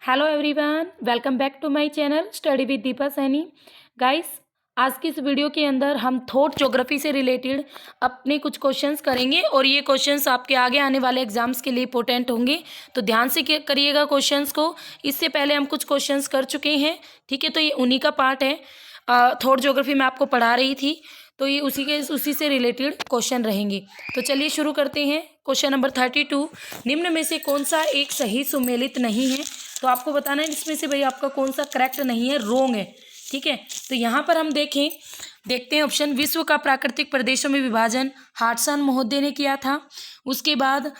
Hello everyone, welcome back to my channel study with Deepa Saini. Guys, आज की इस video के अंदर हम थॉट ज्योग्राफी से रिलेटेड अपने कुछ क्वेश्चंस करेंगे और ये क्वेश्चंस आपके आगे आने वाले एग्जाम्स के लिए इंपॉर्टेंट होंगे, तो ध्यान से करिएगा क्वेश्चंस को। इससे पहले हम कुछ क्वेश्चंस कर चुके हैं, ठीक है, तो ये उन्हीं का पार्ट है। थॉट ज्योग्राफी मैं आपको पढ़ा रही थी, तो ये उसी से रिलेटेड क्वेश्चन रहेंगे। तो चलिए शुरू करते हैं। क्वेश्चन नंबर 32, निम्न में से कौन सा एक सही सुमेलित नहीं है? तो आपको बताना है इसमें से भाई आपका कौन सा करेक्ट नहीं है, रोंग है, ठीक है। तो यहाँ पर हम देखते हैं ऑप्शन। विश्व का प्राकृतिक प्रदेशों में विभाजन हार्टसन महोदय ने किया था। उसके बाद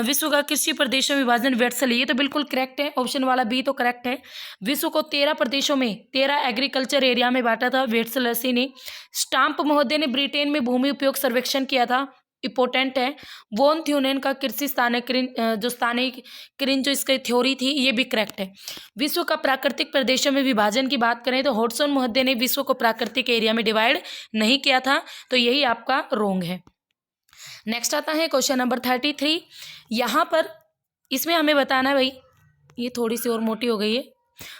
विश्व का कृषि प्रदेशों में विभाजन वेट्सल, ये तो बिल्कुल करेक्ट है, ऑप्शन वाला बी तो करेक्ट है। विश्व को 13 प्रदेशों में 13 एग्रीकल्चर एरिया में बांटा था वेट्सलसी ने। स्टाम्प महोदय ने ब्रिटेन में भूमि उपयोग सर्वेक्षण किया था, इंपॉर्टेंट है। वॉन थ्यूनेन का कृषि स्थानीयकरण जो इसकी थ्योरी थी, ये भी करेक्ट है। विश्व का प्राकृतिक प्रदेशों में विभाजन की बात करें तो हॉडसन महोदय ने विश्व को प्राकृतिक एरिया में डिवाइड नहीं किया था, तो यही आपका रोंग है। नेक्स्ट आता है क्वेश्चन नंबर 33। यहाँ पर इसमें हमें बताना है भाई, ये थोड़ी सी और मोटी हो गई है।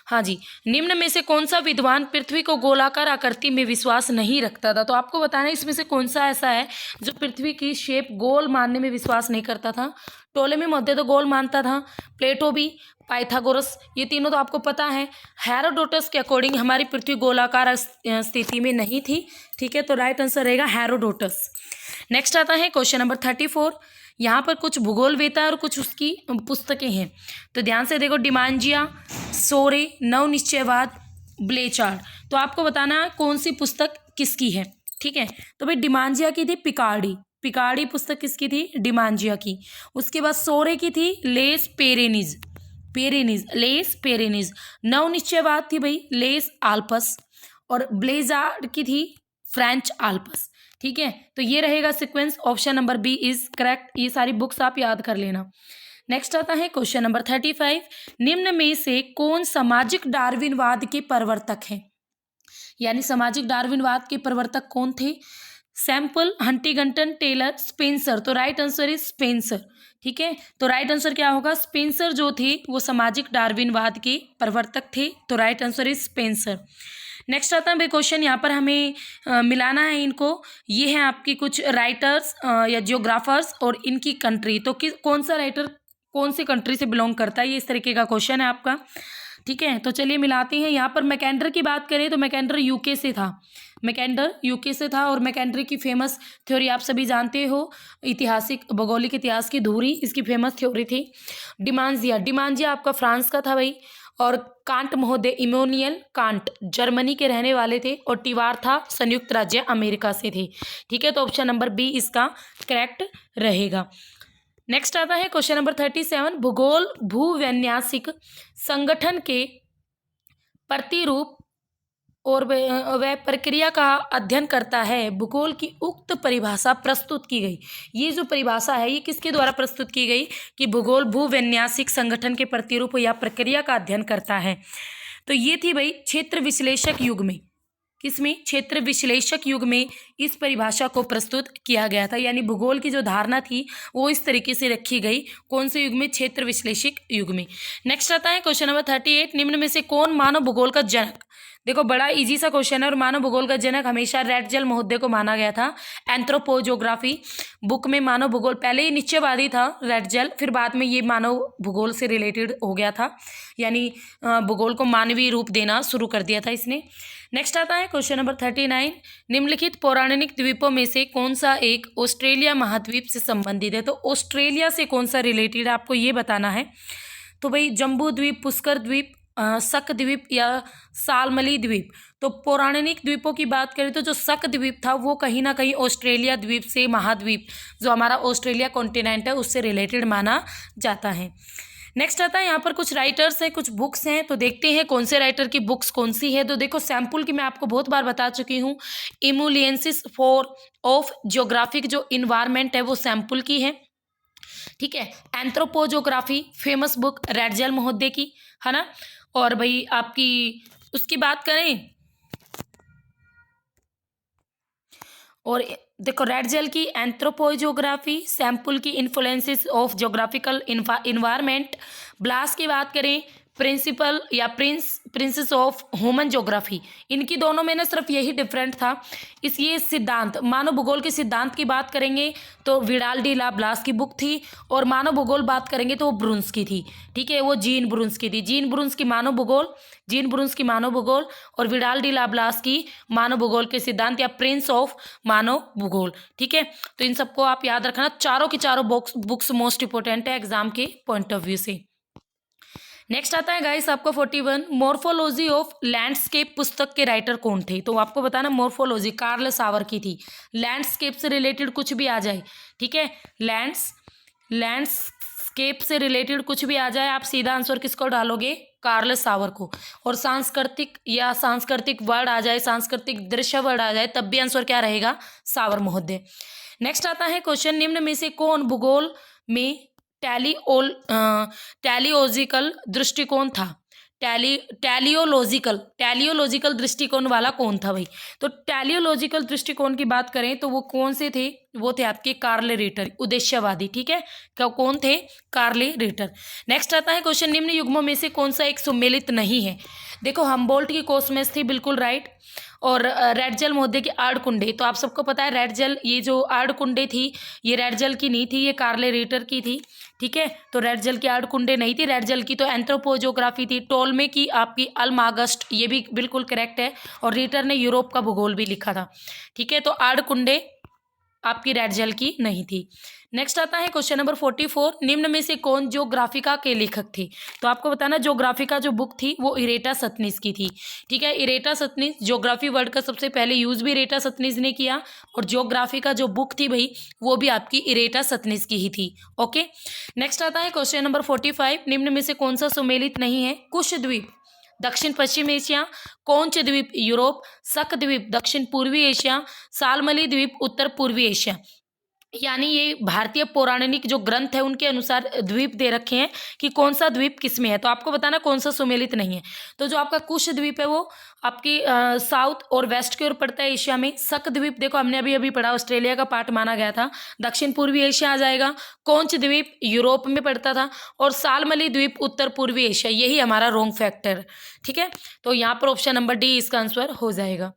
हाँ जी, निम्न में से कौन सा विद्वान पृथ्वी को गोलाकार आकृति में विश्वास नहीं रखता था? तो आपको बताना है इसमें से कौन सा ऐसा है जो पृथ्वी की शेप गोल मानने में विश्वास नहीं करता था। टोलेमी मध्य तो गोल मानता था, प्लेटो भी, पाइथागोरस, ये तीनों तो आपको पता है। हेरोडोटस के अकॉर्डिंग हमारी पृथ्वी गोलाकार स्थिति में नहीं थी, ठीक है, तो राइट आंसर रहेगा हेरोडोटस। नेक्स्ट आता है क्वेश्चन नंबर 34। यहाँ पर कुछ भूगोलवेता और कुछ उसकी पुस्तकें हैं, तो ध्यान से देखो। डिमांजिया, सोरे, नवनिश्चयवाद, ब्लेचार्ड, तो आपको बताना है कौन सी पुस्तक किसकी है, ठीक है। तो भाई डिमांजिया की थी पिकार्डी पुस्तक किसकी थी? डिमांजिया की। उसके बाद सोरे की थी लेस पेरेनिज। नवनिश्चयवाद थी भाई लेस आल्पस, और ब्लेजार्ड की थी फ्रेंच आल्पस, ठीक है। तो ये रहेगा sequence, option number B is correct. ये सारी बुक्स आप याद कर लेना। नेक्स्ट आता है क्वेश्चन नंबर 35। निम्न में से कौन सामाजिक डार्विनवाद के प्रवर्तक है? यानी सामाजिक डार्विनवाद के प्रवर्तक कौन थे? सैम्पल, हंटिंगटन, टेलर, स्पेंसर, तो राइट आंसर इज स्पेंसर, ठीक है। तो राइट आंसर क्या होगा? स्पेंसर जो थे वो सामाजिक डार्विनवाद के प्रवर्तक थे, तो right answer is Spencer. Next आता है भाई क्वेश्चन, यहाँ पर हमें मिलाना है इनको। ये हैं आपकी कुछ राइटर्स या जियोग्राफर्स और इनकी कंट्री, तो कौन सा राइटर कौन सी कंट्री से बिलोंग करता है, ये इस तरीके का क्वेश्चन है आपका, ठीक है। तो चलिए मिलाते हैं। यहाँ पर मैकेंडर की बात करें तो मैकेंडर यूके से था, और मैकेंडर की फेमस थ्योरी आप सभी जानते हो, ऐतिहासिक भौगोलिक इतिहास की धुरी इसकी फेमस थ्योरी थी। डिमांजिया आपका फ्रांस का था भाई, और कांट महोदय इमोनियल कांट जर्मनी के रहने वाले थे, और टिवार था संयुक्त राज्य अमेरिका से थे, ठीक है। तो ऑप्शन नंबर बी इसका करेक्ट रहेगा। नेक्स्ट आता है क्वेश्चन नंबर 37। भूगोल भूवैन्यासिक संगठन के प्रतिरूप और वह प्रक्रिया का अध्ययन करता है। भूगोल की उक्त परिभाषा प्रस्तुत की गई। ये जो परिभाषा है ये किसके द्वारा प्रस्तुत की गई कि भूगोल भूवैन्यासिक संगठन के प्रतिरूप या प्रक्रिया का अध्ययन करता है? तो ये थी भाई क्षेत्र विश्लेषक युग में। किसमें? क्षेत्र विश्लेषक युग में इस परिभाषा को प्रस्तुत किया गया था। यानी भूगोल की जो धारणा थी वो इस तरीके से रखी गई। कौन से युग में? क्षेत्र विश्लेषक युग में। नेक्स्ट आता है क्वेश्चन नंबर 38। निम्न में से कौन मानव भूगोल का जनक? देखो बड़ा इजी सा क्वेश्चन है, और मानव भूगोल का जनक हमेशा रेटजेल महोदय को माना गया था। एंथ्रोपोजोग्राफी बुक में मानव भूगोल, पहले ही निश्चयवादी था रेटजेल, फिर बाद में ये मानव भूगोल से रिलेटेड हो गया था, यानी भूगोल को मानवीय रूप देना शुरू कर दिया था इसने। नेक्स्ट आता है क्वेश्चन नंबर 39। निम्नलिखित पौराणिक द्वीपों में से कौन सा एक ऑस्ट्रेलिया महाद्वीप से संबंधित है? तो ऑस्ट्रेलिया से कौन सा रिलेटेड है आपको ये बताना है। तो भाई जम्बू द्वीप, पुष्कर द्वीप, शक द्वीप या सालमली द्वीप। तो पौराणिक द्वीपों की बात करें तो जो शक द्वीप था वो कहीं ना कहीं ऑस्ट्रेलिया द्वीप से, महाद्वीप जो हमारा ऑस्ट्रेलिया कॉन्टिनेंट है उससे रिलेटेड माना जाता है। नेक्स्ट आता है यहाँ पर कुछ राइटर्स हैं, कुछ बुक्स हैं, तो देखते हैं कौन से राइटर की बुक्स कौन सी है। तो देखो सैम्पल की मैं आपको बहुत बार बता चुकी हूँ। इमुलियंसिस फॉर ऑफ जियोग्राफिक जो इन्वायरमेंट है वो सैम्पल की है, ठीक है। एंथ्रोपोजोग्राफी फेमस बुक रेटजेल महोदय की, है ना। और भाई आपकी उसकी बात करें और देखो रेटजेल की एंथ्रोपोजोग्राफी, सैम्पल की influences of geographical environment. Blache की बात करें प्रिंसिपल या प्रिंसेस ऑफ ह्यूमन ज्योग्राफी, इनकी दोनों में ना सिर्फ यही डिफरेंट था। इस ये सिद्धांत मानव भूगोल के सिद्धांत की बात करेंगे तो विडाल डी ला ब्लास की बुक थी, और मानव भूगोल बात करेंगे तो वो ब्रुन्स की थी। ठीक है, वो जीन ब्रुन्स की थी। जीन ब्रुन्स की मानव भूगोल और विडाल डी ला ब्लास की मानव भूगोल के सिद्धांत या प्रिंस ऑफ मानव भूगोल। ठीक है, तो इन सबको आप याद रखना। चारों की चारों बुक्स मोस्ट इंपोर्टेंट है एग्जाम के पॉइंट ऑफ व्यू से। नेक्स्ट आता है गाइस आपको 41 मॉर्फोलॉजी ऑफ लैंडस्केप पुस्तक के राइटर कौन थे। तो आपको बताना मॉर्फोलॉजी कार्ल सावर की थी। लैंडस्केप से रिलेटेड कुछ भी आ जाए, ठीक है, लैंडस्केप से रिलेटेड कुछ भी आ जाए, आप सीधा आंसर किसको डालोगे, कार्ल सावर को। और सांस्कृतिक वर्ड आ जाए, सांस्कृतिक दृश्य वर्ड आ जाए, तब भी आंसर क्या रहेगा, सावर महोदय। नेक्स्ट आता है क्वेश्चन, निम्न में से कौन भूगोल में टेलियोलॉजिकल दृष्टिकोण था। टेलियोलॉजिकल दृष्टिकोण वाला कौन था भाई। तो टेलियोलॉजिकल दृष्टिकोण की बात करें तो वो कौन से थे, वो थे आपके कार्ल रेटर, उद्देश्यवादी। ठीक है, कौन थे, कार्ल रेटर। नेक्स्ट आता है क्वेश्चन, निम्न युग्मों में से कौन सा एक सुमेलित नहीं है। देखो हम्बोल्ट की कोसमेस थी, बिल्कुल राइट। और रेड जेल महोदय की आड़कुंडे, तो आप सबको पता है रेड जेल, ये जो आड़कुंडे थी ये रेड जेल की नहीं थी, ये कार्ल रेटर की थी। ठीक है, तो रेड जेल की आड़कुंडे नहीं थी, रेड जेल की तो एंथ्रोपोजोग्राफी थी। टोलमे की आपकी अल्मागस्ट, ये भी बिल्कुल करेक्ट है। और रीटर ने यूरोप का भूगोल भी लिखा था। ठीक है, तो आड़कुंडे आपकी रेड जेल की नहीं थी। नेक्स्ट आता है क्वेश्चन नंबर 44, निम्न में से कौन ज्योग्राफिका के लेखक थे। तो आपको बताना ज्योग्राफिका जो बुक थी वो इरेटा सतनीस की थी। ठीक है, इरेटा सतनीस, ज्योग्राफी वर्ड का सबसे पहले यूज भी इरेटा सतनीस ने किया, और ज्योग्राफिका जो बुक थी भाई वो भी आपकी इरेटा सतनीस की ही थी। ओके, नेक्स्ट आता है क्वेश्चन नंबर 45, निम्न में से कौन सा सुमेलित नहीं है। कुश द्वीप दक्षिण पश्चिम एशिया, कोंच द्वीप यूरोप, शक द्वीप दक्षिण पूर्वी एशिया, सालमली द्वीप उत्तर पूर्वी एशिया। यानी ये भारतीय पौराणिक जो ग्रंथ है उनके अनुसार द्वीप दे रखे हैं कि कौन सा द्वीप किस में है। तो आपको बताना कौन सा सुमेलित नहीं है। तो जो आपका कुश द्वीप है वो आपकी साउथ और वेस्ट की ओर पड़ता है एशिया में। शक द्वीप देखो हमने अभी पढ़ा, ऑस्ट्रेलिया का पार्ट माना गया था, दक्षिण पूर्वी एशिया आ जाएगा। कोंच द्वीप यूरोप में पड़ता था, और सालमली द्वीप उत्तर पूर्वी एशिया। यही हमारा रॉन्ग फैक्टर। ठीक है, तो यहाँ पर ऑप्शन नंबर डी इसका आंसर हो जाएगा।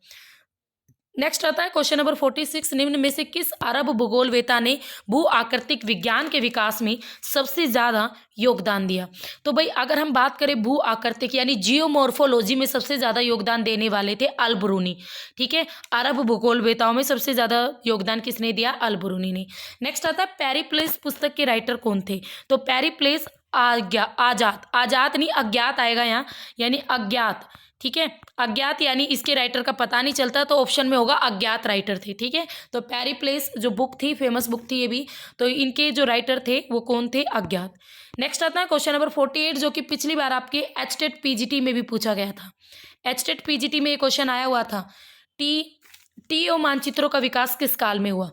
नेक्स्ट आता है क्वेश्चन नंबर 46, निम्न में से किस अरब भूगोलवेता ने भू आकृतिक विज्ञान के विकास में सबसे ज्यादा योगदान दिया। तो भाई अगर हम बात करें भू आकृतिक यानी जियोमॉर्फोलॉजी में सबसे ज्यादा योगदान देने वाले थे अल-बुरूनी। ठीक है, अरब भूगोलवेताओं में सबसे ज्यादा योगदान किसने दिया, अल-बुरूनी ने। नेक्स्ट आता है पेरिप्लेस पुस्तक के राइटर कौन थे। तो पेरिप्लेस आजात नहीं अज्ञात आएगा यहाँ, यानी अज्ञात। ठीक है, अज्ञात यानी इसके राइटर का पता नहीं चलता, तो ऑप्शन में होगा अज्ञात राइटर थे। ठीक है, तो पेरिप्लेस जो बुक थी फेमस बुक थी ये भी, तो इनके जो राइटर थे वो कौन थे, अज्ञात। नेक्स्ट आता है क्वेश्चन नंबर 48, जो कि पिछली बार आपके एचटेट पीजीटी में भी पूछा गया था। एचटेट पीजीटी में ये क्वेश्चन आया हुआ था, टीओ मानचित्रों का विकास किस काल में हुआ।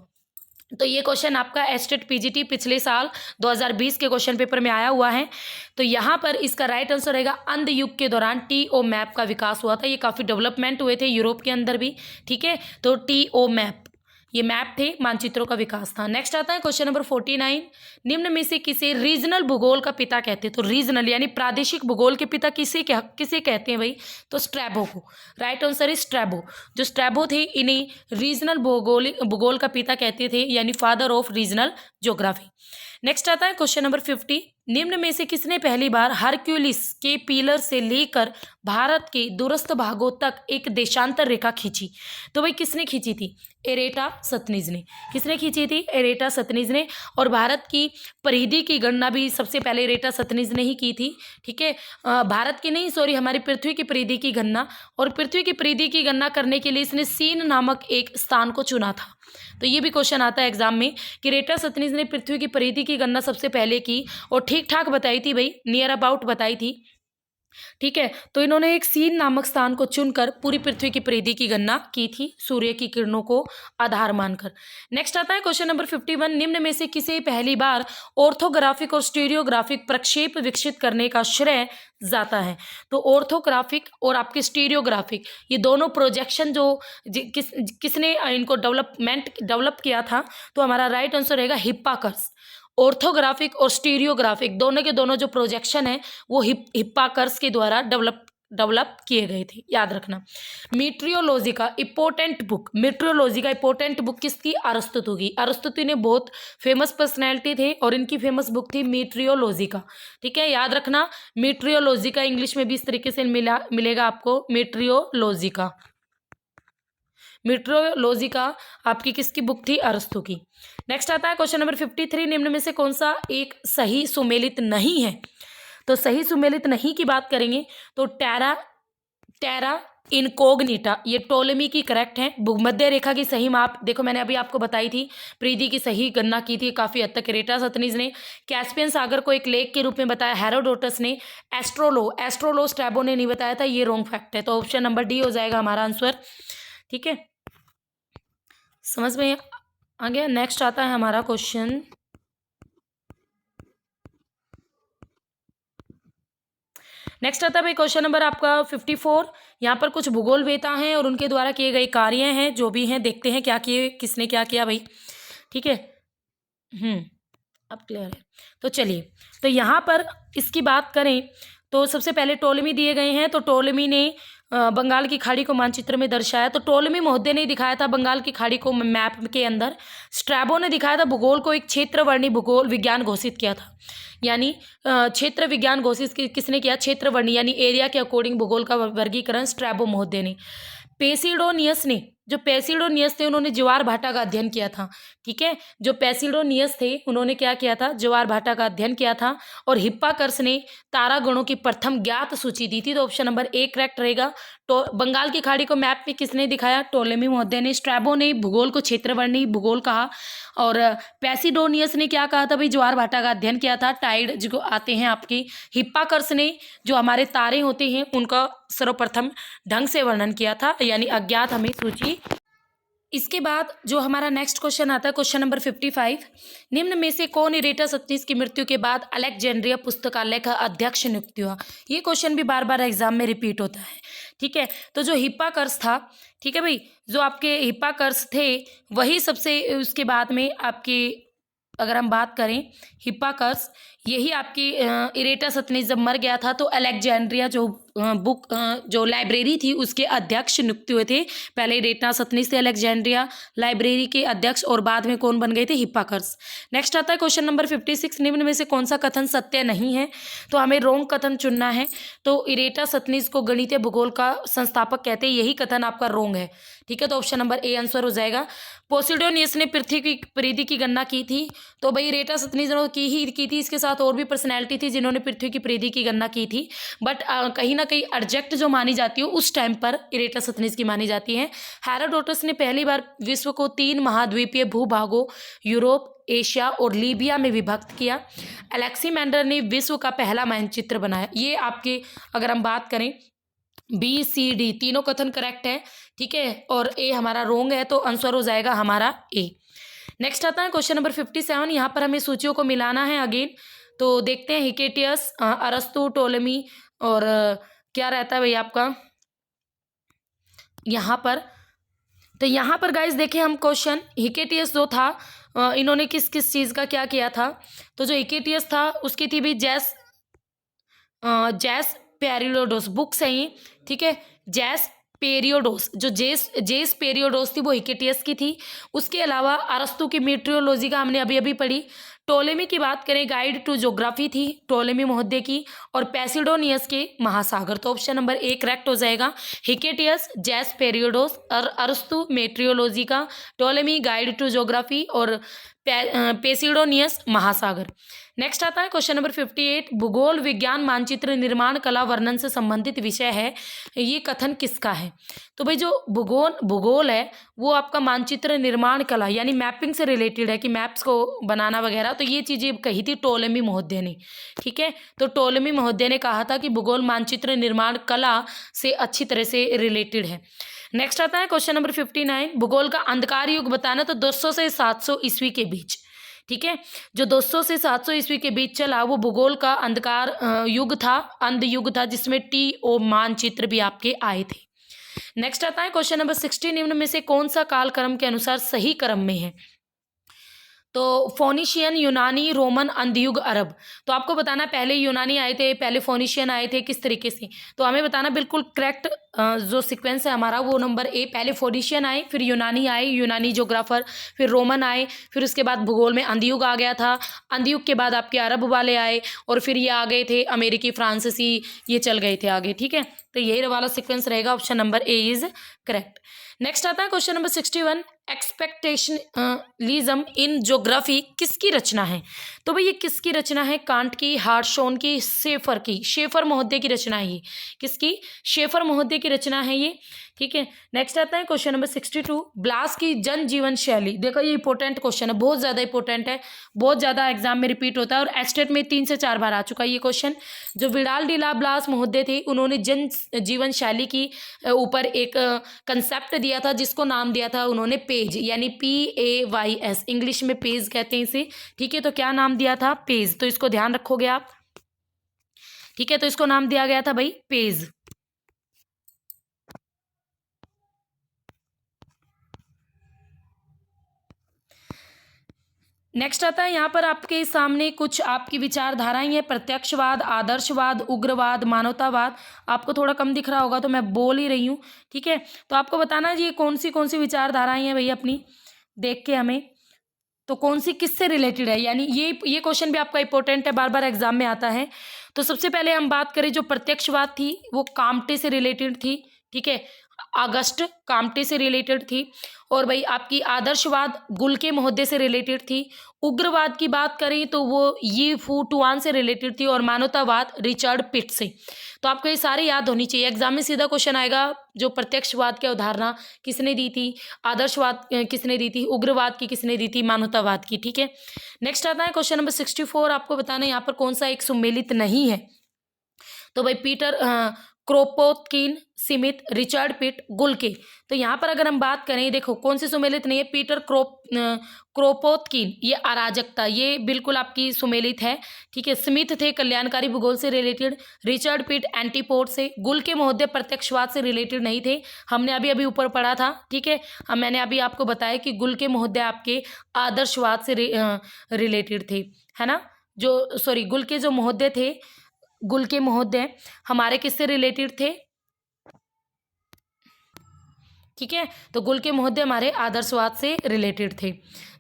तो ये क्वेश्चन आपका एचटेट पीजीटी पिछले साल 2020 के क्वेश्चन पेपर में आया हुआ है। तो यहाँ पर इसका राइट आंसर रहेगा अंध युग के दौरान टीओ मैप का विकास हुआ था। ये काफ़ी डेवलपमेंट हुए थे यूरोप के अंदर भी। ठीक है, तो टीओ मैप ये मैप थे, मानचित्रों का विकास था। नेक्स्ट आता है क्वेश्चन नंबर 49, निम्न में से किसे रीजनल भूगोल का पिता कहते हैं। तो रीजनल यानी प्रादेशिक भूगोल के पिता किसे कहते हैं भाई, तो स्ट्रैबो को। Right answer is Strabo. जो स्ट्रैबो थे इन्हें रीजनल भूगोल का पिता कहते थे, यानी father of regional geography. Next आता है क्वेश्चन नंबर 50, निम्न में से किसने पहली बार हरक्यूलिस के पिलर से लेकर भारत के दूरस्थ भागों तक एक देशांतर रेखा खींची। तो भाई किसने खींची थी, इरेटा सतनीज ने। किसने खींची थी, इरेटा सतनीज ने। और भारत की परिधि की गणना भी सबसे पहले इरेटा सतनीज ने ही की थी। ठीक है, भारत की नहीं, सॉरी, हमारी पृथ्वी की परिधि की गणना। और पृथ्वी की परिधि की गणना करने के लिए इसने सीन नामक एक स्थान को चुना था। तो ये भी क्वेश्चन आता है एग्जाम में कि इरेटा सतनीज ने पृथ्वी की परिधि की गणना सबसे पहले की, और ठीक ठाक बताई थी भाई, नियर अबाउट बताई थी। ठीक है, तो इन्होंने एक सीन नामक स्थान को चुनकर पूरी पृथ्वी की परिधि की गणना की थी, सूर्य की किरणों को आधार मानकर। नेक्स्ट आता है क्वेश्चन नंबर 51, निम्न में से किसे पहली बार ऑर्थोग्राफिक और स्टीरियोग्राफिक प्रक्षेप विकसित करने का श्रेय जाता है। तो ऑर्थोग्राफिक और आपके स्टीरियोग्राफिक ये दोनों प्रोजेक्शन जो किसने इनको डेवलप किया था, तो हमारा राइट आंसर रहेगा हिप्पार्कस। ऑर्थोग्राफिक और स्टीरियोग्राफिक दोनों के दोनों जो प्रोजेक्शन है वो हिप्पाकर्स के द्वारा डेवलप किए गए थे, याद रखना। मीट्रियोलॉजी का इंपॉर्टेंट बुक किसकी? अरस्तु की। अरस्तु ने बहुत फेमस पर्सनैलिटी थे और इनकी फेमस बुक थी मीट्रियोलॉजी का, ठीक है, याद रखना। मीट्रियोलॉजी का इंग्लिश में भी इस तरीके से मिलेगा आपको, मीट्रियोलॉजी का आपकी किसकी बुक थी? अरस्तु की। नेक्स्ट आता है क्वेश्चन नंबर 53, निम्न में से कौन सा एक सही सुमेलित नहीं है? तो सही सुमेलित नहीं की बात करेंगे तो टेरा इनकोग्निटा, ये टोलेमी की करेक्ट है। भूमध्य रेखा की सही माप देखो, मैंने अभी आपको बताई थी, परिधि की सही गणना की थी काफी हद तक इरेटासथनीज ने। कैस्पियन सागर को एक लेक के रूप में बताया हेरोडोटस ने। एस्ट्रोलो स्ट्रैबो ने नहीं बताया था, ये रॉन्ग फैक्ट है, तो ऑप्शन नंबर डी हो जाएगा हमारा आंसर, ठीक है, समझ में आ गया। नेक्स्ट आता है हमारा क्वेश्चन, नेक्स्ट आता है भाई क्वेश्चन नंबर आपका 54। यहाँ पर कुछ भूगोल वेता हैं और उनके द्वारा किए गए कार्य हैं, जो भी हैं देखते हैं क्या किए, किसने क्या किया भाई, ठीक है। अब क्लियर है, तो चलिए, तो यहाँ पर इसकी बात करें तो सबसे पहले टोलेमी दिए गए हैं। तो टोलेमी ने बंगाल की खाड़ी को मानचित्र में दर्शाया, तो टोलेमी महोदय ने दिखाया था बंगाल की खाड़ी को मैप के अंदर। स्ट्रैबो ने दिखाया था भूगोल को एक क्षेत्रवर्णी भूगोल विज्ञान घोषित किया था, यानी क्षेत्र विज्ञान घोषित किसने किया? क्षेत्रवर्णी यानी एरिया के अकॉर्डिंग भूगोल का वर्गीकरण स्ट्रैबो महोदय ने। पेसिडोनियस ने, जो पेसिडोनियस थे उन्होंने ज्वार भाटा का अध्ययन किया था, ठीक है, जो पेसिडोनियस थे उन्होंने क्या किया था? ज्वार भाटा का अध्ययन किया था। और हिप्पाकर्स ने तारागणों की प्रथम ज्ञात सूची दी थी, तो ऑप्शन नंबर ए करेक्ट रहेगा। तो बंगाल की खाड़ी को मैप में किसने दिखाया? टोलेमी महोदय ने। स्ट्रैबो ने भूगोल को क्षेत्रवर्णी भूगोल कहा, और पेसिडोनियस ने क्या कहा था भाई? ज्वार भाटा का अध्ययन किया था। टाइड जो आते हैं आपके, हिप्पाकर्स ने जो हमारे तारे होते हैं उनका सर्वप्रथम ढंग से वर्णन किया था, यानी अज्ञात हमें सूची। इसके बाद जो हमारा नेक्स्ट क्वेश्चन आता है क्वेश्चन नंबर 55, निम्न में से कौन इरेटासथनीज की मृत्यु के बाद अलेक्जेंड्रिया पुस्तकालय का अध्यक्ष नियुक्त हुआ? ये क्वेश्चन भी बार बार एग्जाम में रिपीट होता है, ठीक है। तो जो हिप्पाकर्स था, ठीक है भाई, जो आपके हिप्पाकर्स थे वही सबसे, उसके बाद में आपके अगर हम बात करें हिप्पाकर्स, यही आपकी इरेटासथनीज जब मर गया था तो अलेक्जेंड्रिया जो जो लाइब्रेरी थी उसके अध्यक्ष नियुक्त हुए थे। पहले इरेटासथनीज थे अलेक्जेंड्रिया लाइब्रेरी के अध्यक्ष, और बाद में कौन बन गए थे? हिप्पाकर्स। नेक्स्ट आता है क्वेश्चन नंबर 56, निम्न में से कौन सा कथन सत्य नहीं है? तो हमें रॉन्ग कथन चुनना है। तो इरेटासथनीज को गणितीय भूगोल का संस्थापक कहते हैं, यही कथन आपका रॉन्ग है, ठीक है, तो ऑप्शन नंबर ए आंसर हो जाएगा। पोसिडोनियस ने पृथ्वी की परिधि की गणना की थी, तो भाई इरेटासथनीज ने की थी, इसके साथ और भी पर्सनैलिटी थी जिन्होंने पृथ्वी की परिधि की गणना की थी, बट कहीं ना कहीं एडजेक्ट जो मानी जाती है उस टाइम पर इरेटासथनीज की मानी जाती है। हेरोडोटस ने पहली बार विश्व को 3 महाद्वीपीय भूभागों यूरोप, एशिया और लीबिया में विभक्त किया। अलेक्सीमेंडर ने विश्व का पहला मानचित्र बनाया। ये आपके अगर हम बात करें बी सी डी तीनों कथन करेक्ट है, ठीक है, और ए हमारा रॉन्ग है, तो आंसर हो जाएगा हमारा ए। नेक्स्ट आता है क्वेश्चन नंबर 57, यहाँ पर हमें सूचियों को मिलाना है अगेन, तो देखते हैं हिकेटियस, अरस्तु, टोलेमी और क्या रहता है भाई आपका यहाँ पर। तो यहाँ पर गाइस देखें हम क्वेश्चन, हिकेटियस जो था इन्होंने किस किस चीज़ का क्या किया था? तो जो हिकेटियस था उसकी थी भी जैस पेरियोडोस बुक सही, ठीक है, जैस पेरियोडोस, जो जेस पेरियोडोस थी वो हिकेटियस की थी। उसके अलावा अरस्तु की मीट्रियोलॉजी का हमने अभी अभी पढ़ी। टोलेमी की बात करें गाइड टू ज्योग्राफी थी टोलेमी महोदय की, और पेसिडोनियस के महासागर, तो ऑप्शन नंबर ए करेक्ट हो जाएगा। हिकेटियस, जैस पेरियोडोस, और अरस्तु मेट्रियोलॉजी का, टोलेमी गाइड टू ज्योग्राफी, और पेसिडोनियस महासागर। नेक्स्ट आता है क्वेश्चन नंबर 58, भूगोल विज्ञान मानचित्र निर्माण कला वर्णन से संबंधित विषय है, ये कथन किसका है? तो भाई जो भूगोल है वो आपका मानचित्र निर्माण कला यानी मैपिंग से रिलेटेड है, कि मैप्स को बनाना वगैरह, तो ये चीज़ें कही थी टोलेमी महोदय ने, ठीक है। तो टोलेमी महोदय ने कहा था कि भूगोल मानचित्र निर्माण कला से अच्छी तरह से रिलेटेड है। नेक्स्ट आता है क्वेश्चन नंबर 59, भूगोल का अंधकार युग बताना, तो 200 से 700 ईस्वी के बीच, ठीक है, जो 200 से 700 ईस्वी के बीच चला वो भूगोल का अंधकार युग था, अंध युग था, जिसमें TO मानचित्र भी आपके आए थे। नेक्स्ट आता है क्वेश्चन नंबर 60, निम्न में से कौन सा कालक्रम के अनुसार सही क्रम में है? तो फोनिशियन, यूनानी, रोमन, अंधयुग, अरब। तो आपको बताना पहले यूनानी आए थे, पहले फोनिशियन आए थे, किस तरीके से। तो हमें बताना बिल्कुल करेक्ट जो सीक्वेंस है हमारा वो नंबर ए, पहले फोनिशियन आए, फिर यूनानी आए, यूनानी ज्योग्राफर, फिर रोमन आए, फिर उसके बाद भूगोल में अंधयुग आ गया था, अंधयुग के बाद आपके अरब वाले आए, और फिर ये आ गए थे अमेरिकी, फ्रांसीसी, ये चल गए थे आगे। ठीक है, तो यही वाला सीक्वेंस रहेगा, option number A is correct. Next आता है क्वेश्चन नंबर 61, एक्सपेक्टेशनलिज्म इन ज्योग्राफी किसकी रचना है। तो भाई ये किसकी रचना है, कांट की, हार्शोन की, शेफर की, शेफर महोदय की रचना है ये, किसकी, शेफर महोदय की रचना है ये। ठीक है, नेक्स्ट आता है क्वेश्चन नंबर 62, ब्लास की जनजीवन शैली। देखो ये इंपॉर्टेंट क्वेश्चन है, बहुत ज़्यादा इंपॉर्टेंट है, बहुत ज़्यादा एग्जाम में रिपीट होता है, और एस्टेट में 3 से 4 बार आ चुका है ये क्वेश्चन। जो विडाल डी ला ब्लास महोदय थे, उन्होंने जन जीवन शैली की ऊपर एक कंसेप्ट दिया था, जिसको नाम दिया था उन्होंने पेज, यानी PAYS, इंग्लिश में पेज कहते हैं इसे। ठीक है, तो क्या नाम दिया था, पेज। तो इसको ध्यान रखोगे आप। ठीक है, तो इसको नाम दिया गया था भाई पेज। नेक्स्ट आता है यहाँ पर आपके सामने कुछ आपकी विचारधाराएं हैं, प्रत्यक्षवाद, आदर्शवाद, उग्रवाद, मानवतावाद। आपको थोड़ा कम दिख रहा होगा तो मैं बोल ही रही हूँ। ठीक है, तो आपको बताना ये कौन सी विचारधाराएं हैं भैया अपनी, देख के हमें, तो कौन सी किससे रिलेटेड है, यानी ये क्वेश्चन भी आपका इंपॉर्टेंट है, बार बार एग्जाम में आता है। तो सबसे पहले हम बात करें, जो प्रत्यक्षवाद थी वो काम्टे से रिलेटेड थी। ठीक है, अगस्ट काम्टे से रिलेटेड थी। और भाई आपकी आदर्शवाद गुल्के महोदय से रिलेटेड थी। उग्रवाद की बात करें तो वो यी फू टुआन से रिलेटेड थी, और मानवतावाद रिचर्ड पिट से। तो आपको ये सारे याद होनी चाहिए, एग्जाम में सीधा क्वेश्चन आएगा, जो प्रत्यक्षवाद की अवधारणा किसने दी थी, आदर्शवाद किसने दी थी, उग्रवाद की किसने दी थी, मानवतावाद की। ठीक है, नेक्स्ट आता है क्वेश्चन नंबर 64, आपको बताना है यहाँ पर कौन सा एक सुमेलित नहीं है। तो भाई पीटर क्रोपोत्किन, स्मिथ, रिचर्ड पिट, गुल्के। तो यहाँ पर अगर हम बात करें, देखो कौन सी सुमेलित नहीं है, पीटर क्रोपोत्किन ये अराजकता, ये बिल्कुल आपकी सुमेलित है। ठीक है, स्मिथ थे कल्याणकारी भूगोल से रिलेटेड, रिचर्ड पिट एंटीपोड से, गुल्के महोदय प्रत्यक्षवाद से रिलेटेड नहीं थे, हमने अभी अभी ऊपर पढ़ा था। ठीक है, मैंने अभी आपको बताया कि गुल्के महोदय आपके आदर्शवाद से रिलेटेड थे, है ना। जो सॉरी गुल्के जो महोदय थे, गुल्के महोदय हमारे किससे रिलेटेड थे। ठीक है, तो गुल्के महोदय हमारे आदर्शवाद से रिलेटेड थे,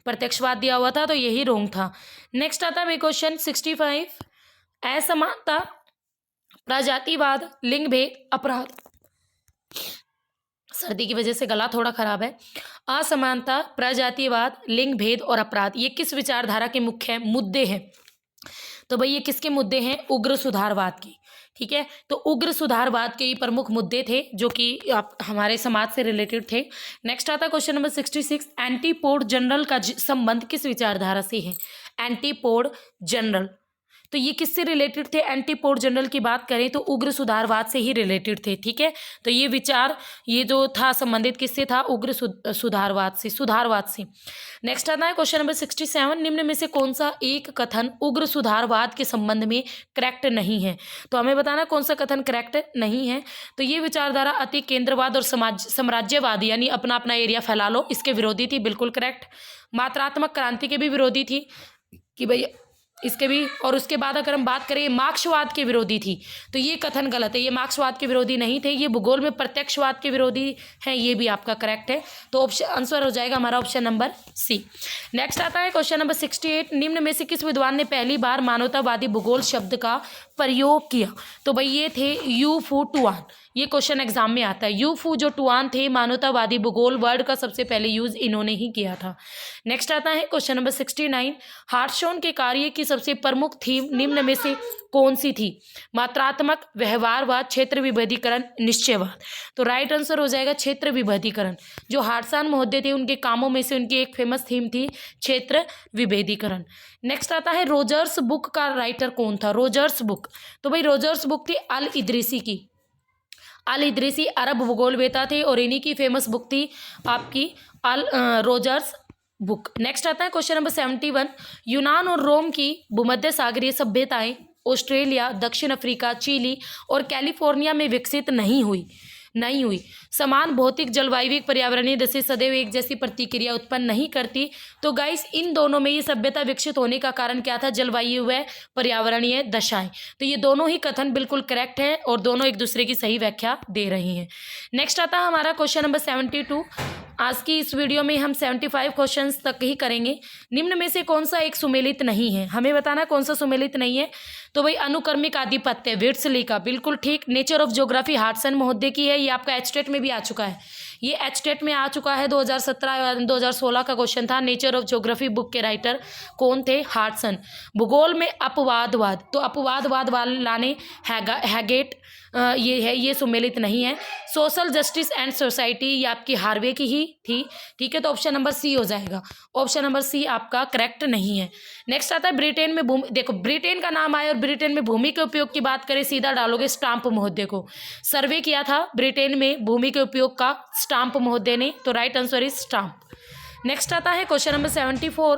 प्रत्यक्षवाद दिया हुआ था तो यही रोंग था। नेक्स्ट आता है क्वेश्चन 65, असमानता, प्रजातिवाद, लिंग भेद, अपराध। सर्दी की वजह से गला थोड़ा खराब है। असमानता, प्रजातिवाद, लिंग भेद और अपराध, ये किस विचारधारा के मुख्य मुद्दे हैं। तो भाई ये किसके मुद्दे हैं, उग्र सुधारवाद के। ठीक है, तो उग्र सुधारवाद के ये प्रमुख मुद्दे थे, जो कि आप हमारे समाज से रिलेटेड थे। नेक्स्ट आता है क्वेश्चन नंबर 66, एंटीपोड जनरल का संबंध किस विचारधारा से है। एंटीपोड जनरल, तो ये किससे रिलेटेड थे, एंटीपोड जनरल की बात करें तो उग्र सुधारवाद से ही रिलेटेड थे। ठीक है, तो ये विचार ये जो था संबंधित किससे था, उग्र सुधारवाद से। नेक्स्ट आता है क्वेश्चन नंबर 67, निम्न में से कौन सा एक कथन उग्र सुधारवाद के संबंध में करेक्ट नहीं है। तो हमें बताना कौन सा कथन करेक्ट नहीं है। तो ये विचारधारा अति केंद्रवाद और साम्राज्यवाद, यानी अपना अपना एरिया फैला लो, इसके विरोधी थी, बिल्कुल करेक्ट। मात्रात्मक क्रांति के भी विरोधी थी कि भाई इसके भी, और उसके बाद अगर हम बात करें मार्क्सवाद के विरोधी थी, तो ये कथन गलत है, ये मार्क्सवाद के विरोधी नहीं थे, ये भूगोल में प्रत्यक्षवाद के विरोधी हैं, ये भी आपका करेक्ट है। तो ऑप्शन आंसर हो जाएगा हमारा ऑप्शन नंबर सी। नेक्स्ट आता है क्वेश्चन नंबर 68, निम्न में से किस विद्वान ने पहली बार मानवतावादी भूगोल शब्द का प्रयोग किया। तो भाई ये थे यू फू टुआन, ये क्वेश्चन एग्जाम में आता है। यू फू जो टुआन थे, मानवतावादी भूगोल वर्ड का सबसे पहले यूज इन्होंने ही किया था। नेक्स्ट आता है क्वेश्चन नंबर 69, हार्शोन के कार्य की सबसे प्रमुख थीम निम्न में से कौन सी थी। मात्रात्मक, व्यवहारवाद, क्षेत्र विभेदीकरण, निश्चयवाद। तो राइट आंसर हो जाएगा क्षेत्र विभेदीकरण। जो हार्सान महोदय थे उनके कामों में से उनकी एक फेमस थीम थी क्षेत्र विभेदीकरण। नेक्स्ट आता है रोजर्स बुक का राइटर कौन था। रोजर्स बुक, तो भाई रोजर्स बुक थी अल इदरीसी की। अल इदरीसी अरब भूगोलवेता थे और इन्हीं की फेमस बुक थी आपकी रोजर्स बुक। नेक्स्ट आता है क्वेश्चन नंबर 71, यूनान और रोम की भूमध्य सागरीय सभ्यताएं ऑस्ट्रेलिया, दक्षिण अफ्रीका, चिली और कैलिफोर्निया में विकसित नहीं हुई। नहीं हुई। समान भौतिक जलवायविक पर्यावरणीय दशा सदैव एक जैसी प्रतिक्रिया उत्पन्न नहीं करती। तो गाइस इन दोनों में ये सभ्यता विकसित होने का कारण क्या था? जलवायु व पर्यावरणीय दशाएं। तो ये दोनों ही कथन बिल्कुल करेक्ट है और दोनों एक दूसरे की सही व्याख्या दे रही हैं। नेक्स्ट आता है हमारा क्वेश्चन नंबर 72। आज की इस वीडियो में हम 75 क्वेश्चंस तक ही करेंगे। निम्न में से कौन सा एक सुमेलित नहीं है? हमें बताना कौन सा सुमेलित नहीं है। तो भाई अनुक्रमिक आधिपत्य, विर्ट्सली का, बिल्कुल ठीक। नेचर ऑफ ज्योग्राफी हार्टसन महोदय की है, ये आपका एचटेट में भी आ चुका है। ये एचटेट में आ चुका है, 2017 2016 का क्वेश्चन था। नेचर ऑफ ज्योग्राफी बुक के राइटर कौन थे? हार्टसन। भूगोल में अपवादवाद, तो अपवादवाद वाले हैगेट ये है, ये सुमेलित नहीं है। सोशल जस्टिस एंड सोसाइटी, ये आपकी हार्वे की ही थी, ठीक है। तो ऑप्शन नंबर सी हो जाएगा। ऑप्शन नंबर सी आपका करेक्ट नहीं है। नेक्स्ट आता है ब्रिटेन में भूमि, देखो ब्रिटेन का नाम आया और ब्रिटेन में भूमि के उपयोग की बात करें, सीधा डालोगे स्टाम्प महोदय को। सर्वे किया था ब्रिटेन में भूमि के उपयोग का स्टाम्प महोदय ने, तो right answer is stamp. Next आता है क्वेश्चन नंबर 74,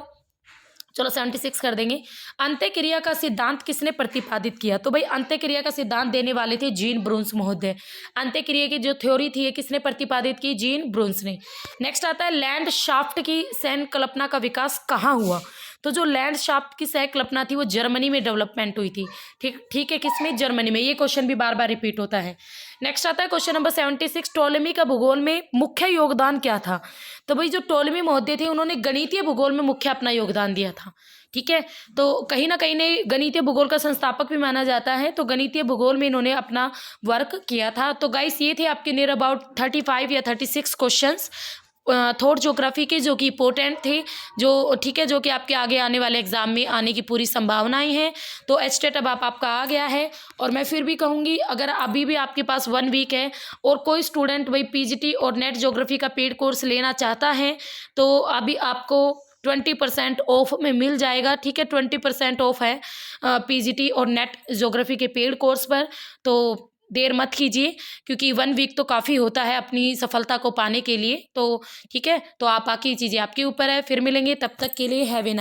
चलो 76 कर देंगे। अंत्यक्रिया का सिद्धांत किसने प्रतिपादित किया? तो भाई अंत्यक्रिया का सिद्धांत देने वाले थे जीन ब्रून्स महोदय। अंत्यक्रिया की जो थ्योरी थी ये किसने प्रतिपादित की? जीन ब्रून्स ने। नेक्स्ट आता है लैंड शाफ्ट की सैन कल्पना का विकास कहाँ हुआ? तो जो लैंड शाफ्ट की सह कल्पना थी वो जर्मनी में डेवलपमेंट हुई थी, ठीक है। किसमें? जर्मनी में। ये क्वेश्चन भी बार बार रिपीट होता है। नेक्स्ट आता है क्वेश्चन नंबर 76, टोलेमी का भूगोल में मुख्य योगदान क्या था? तो भाई जो टोलेमी महोदय थे उन्होंने गणितीय भूगोल में मुख्य अपना योगदान दिया था, ठीक है। तो कहीं ना कहीं ने गणितीय भूगोल का संस्थापक भी माना जाता है, तो गणितीय भूगोल में इन्होंने अपना वर्क किया था। तो गाइस ये थे आपके नियर अबाउट 35 या 36 क्वेश्चंस थॉट ज्योग्राफी के, जो कि इंपॉर्टेंट थे, जो ठीक है, जो कि आपके आगे आने वाले एग्जाम में आने की पूरी संभावनाएं हैं। तो एचटेट अब आपका आ गया है। और मैं फिर भी कहूँगी अगर अभी भी आपके पास 1 वीक है और कोई स्टूडेंट वही पीजीटी और नेट ज्योग्राफी का पेड कोर्स लेना चाहता है तो अभी आपको 20% ऑफ में मिल जाएगा, ठीक है। 20% ऑफ है पीजीटी और नेट ज्योग्राफी के पेड कोर्स पर। तो देर मत कीजिए क्योंकि 1 वीक तो काफ़ी होता है अपनी सफलता को पाने के लिए। तो ठीक है, तो आप बाकी चीज़ें आपके ऊपर है। फिर मिलेंगे, तब तक के लिए हैव ए नाइस